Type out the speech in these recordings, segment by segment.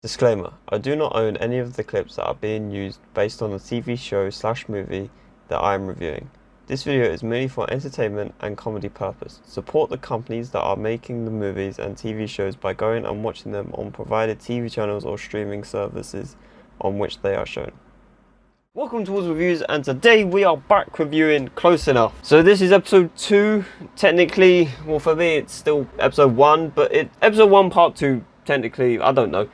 Disclaimer, I do not own any of the clips that are being used based on the TV show / movie that I am reviewing. This video is merely for entertainment and comedy purpose. Support the companies that are making the movies and TV shows by going and watching them on provided TV channels or streaming services on which they are shown. Welcome to Wars Reviews, and today we are back reviewing Close Enough. So this is episode 2, technically. Well, for me it's still episode 1, but episode 1 part 2, technically, I don't know.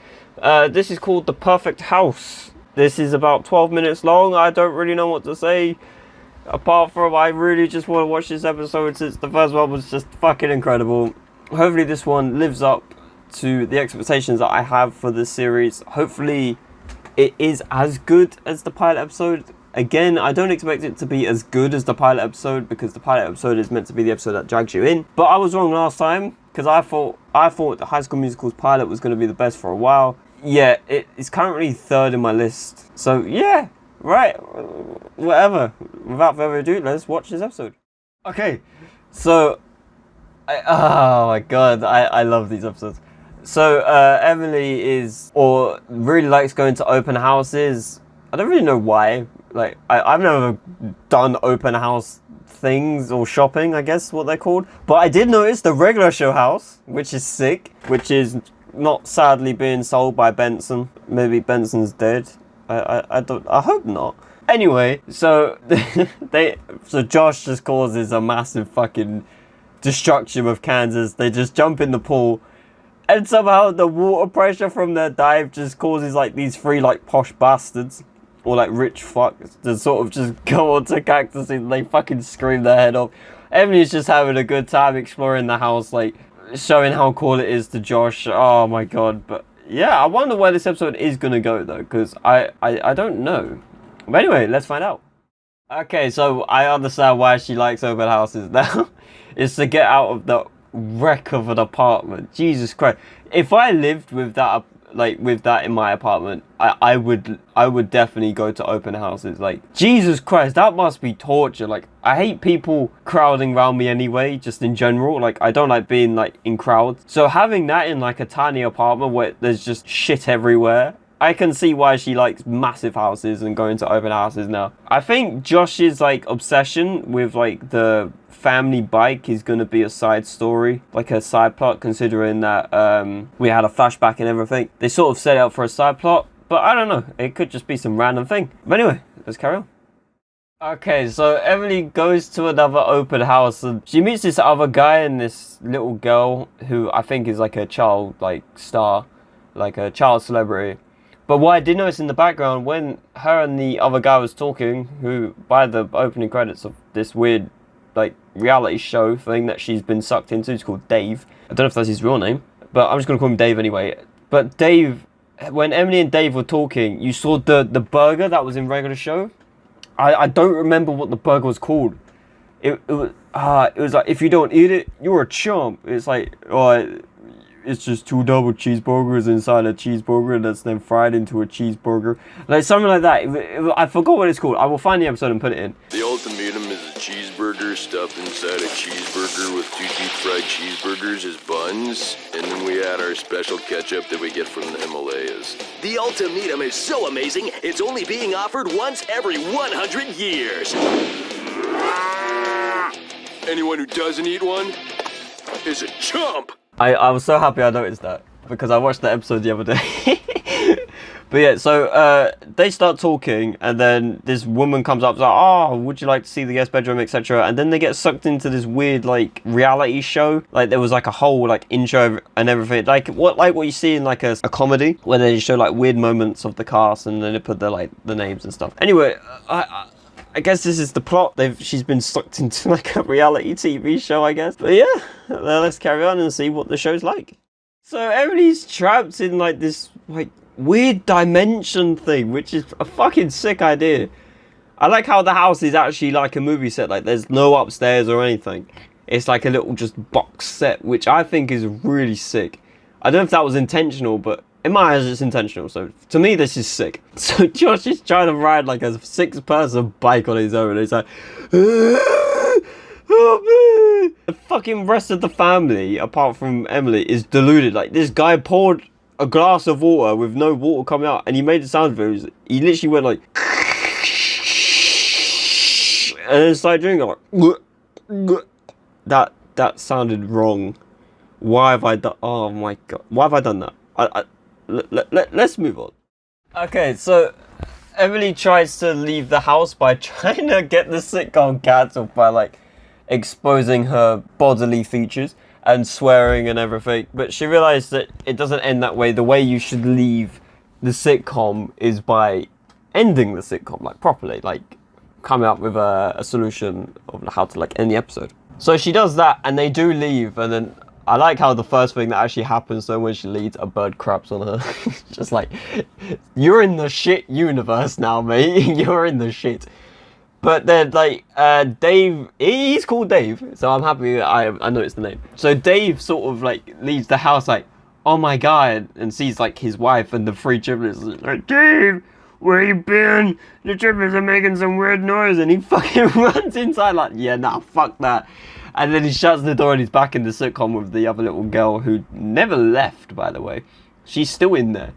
This is called The Perfect House. This is about 12 minutes long. I don't really know what to say, apart from I really just want to watch this episode since the first one was just fucking incredible. Hopefully this one lives up to the expectations that I have for this series. Hopefully it is as good as the pilot episode. Again, I don't expect it to be as good as the pilot episode because the pilot episode is meant to be the episode that drags you in. But I was wrong last time because I thought the High School Musical's pilot was going to be the best for a while. Yeah, it's currently 3rd in my list. So yeah, right, whatever. Without further ado, let's watch this episode. Okay, so oh my god, I love these episodes. So Emily really likes going to open houses. I don't really know why. Like I've never done open house things or shopping, I guess what they're called. But I did notice the regular show house, which is sick, which is not sadly being sold by Benson. Maybe Benson's dead. I hope not. Anyway, so so Josh just causes a massive fucking destruction of Kansas. They just jump in the pool, and somehow the water pressure from their dive just causes like these 3 like posh bastards or like rich fucks to sort of just go onto Cactus and they fucking scream their head off. Emily's just having a good time exploring the house, like showing how cool it is to Josh. Oh my god. But yeah, I wonder where this episode is gonna go though, because I don't know. But anyway, let's find out. Okay, so I understand why she likes open houses now. It's to get out of the wreck of an apartment. Jesus Christ. If I lived with that in my apartment, I would definitely go to open houses. Like, Jesus Christ, that must be torture. Like, I hate people crowding around me anyway, just in general. Like, I don't like being like in crowds. So having that in like a tiny apartment where there's just shit everywhere, I can see why she likes massive houses and going to open houses now. I think Josh's like obsession with like the family bike is going to be a side story, like a side plot, considering that we had a flashback and everything. They sort of set it up for a side plot, but I don't know. It could just be some random thing. But anyway, let's carry on. Okay, so Emily goes to another open house and she meets this other guy and this little girl who I think is like a child like star, like a child celebrity. But what I did notice in the background when her and the other guy was talking, who by the opening credits of this weird like reality show thing that she's been sucked into, it's called Dave. I don't know if that's his real name, but I'm just gonna call him Dave anyway. But Dave, when Emily and Dave were talking, you saw the burger that was in regular show. I don't remember what the burger was called. It was like, if you don't eat it, you're a chump. It's like, oh, it's just 2 double cheeseburgers inside a cheeseburger that's then fried into a cheeseburger. Like something like that. I forgot what it's called. I will find the episode and put it in. The ultimatum is a cheeseburger stuffed inside a cheeseburger with 2 deep fried cheeseburgers as buns. And then we add our special ketchup that we get from the Himalayas. The ultimatum is so amazing, it's only being offered once every 100 years. Anyone who doesn't eat one is a chump. I was so happy I noticed that because I watched that episode the other day. But yeah, so they start talking and then this woman comes up and like, oh, would you like to see the guest bedroom, etc. And then they get sucked into this weird like reality show. Like there was like a whole like intro and everything, like what you see in like a comedy where they show like weird moments of the cast and then they put the names and stuff. Anyway, I guess this is the plot. She's been sucked into like a reality TV show, I guess. But yeah, let's carry on and see what the show's like. So Emily's trapped in like this like weird dimension thing, which is a fucking sick idea. I like how the house is actually like a movie set. Like there's no upstairs or anything. It's like a little just box set, which I think is really sick. I don't know if that was intentional, but in my eyes, it's intentional. So to me, this is sick. So Josh is trying to ride like a 6-person bike on his own. He's like, oh, man. The fucking rest of the family, apart from Emily, is deluded. Like this guy poured a glass of water with no water coming out, and he made the sound of it. He literally went like, and then started drinking like, that sounded wrong. Why have I done? Oh my god, why have I done that? Let's move on. Okay, so Emily tries to leave the house by trying to get the sitcom cancelled by like exposing her bodily features and swearing and everything, but she realized that it doesn't end that way. The way you should leave the sitcom is by ending the sitcom like properly, like coming up with a solution of how to like end the episode. So she does that and they do leave, and then I like how the first thing that actually happens though when she leaves, a bird craps on her. Just like, you're in the shit universe now, mate. You're in the shit. But then, like, Dave, he's called Dave, so I'm happy I noticed the name. So Dave sort of, like, leaves the house, like, oh my god, and sees, like, his wife and the three triplets, like, Dave, where you been? The triplets are making some weird noise, and he fucking runs inside, like, yeah, nah, fuck that. And then he shuts the door and he's back in the sitcom with the other little girl who never left, by the way. She's still in there.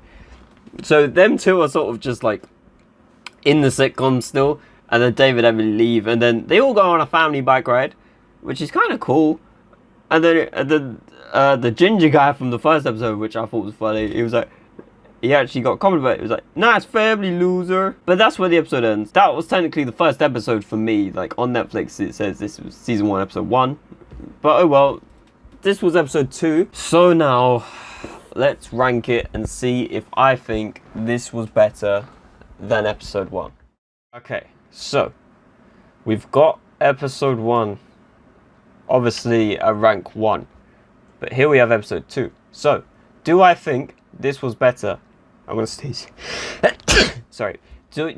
So them two are sort of just, like, in the sitcom still. And then David and Emily leave, and then they all go on a family bike ride, which is kind of cool. And then the ginger guy from the first episode, which I thought was funny, he was like, he actually got complimented. He was like, nice family, loser. But that's where the episode ends. That was technically the first episode for me. Like on Netflix, it says this was season 1, episode 1. But oh well, this was episode 2. So now, let's rank it and see if I think this was better than episode 1. Okay. So, we've got episode 1, obviously a rank 1, but here we have episode 2. So, do I think this was better? I'm gonna sneeze. Sorry. Do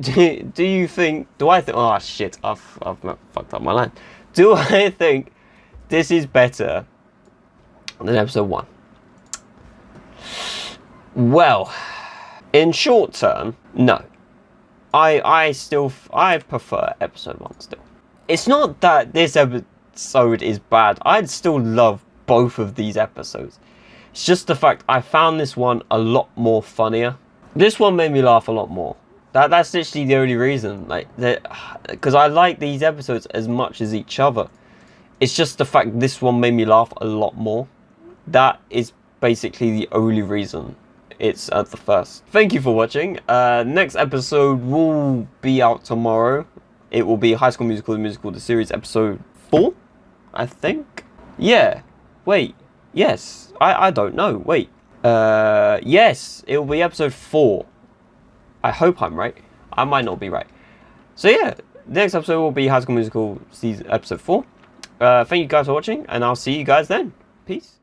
you think? Do I think? Oh shit! I've fucked up my line. Do I think this is better than episode 1? Well, in short term, no. I prefer episode 1 still. It's not that this episode is bad. I'd still love both of these episodes. It's just the fact I found this one a lot more funnier. This one made me laugh a lot more. That's literally the only reason. Like, because I like these episodes as much as each other. It's just the fact this one made me laugh a lot more. That is basically the only reason it's at the first. Thank you for watching. Next episode will be out tomorrow. It will be High School Musical, the musical, the series, episode 4, I think. Yeah. Wait. Yes. I don't know. Wait. Yes. It will be episode 4. I hope I'm right. I might not be right. So yeah, the next episode will be High School Musical season episode 4. Thank you guys for watching, and I'll see you guys then. Peace.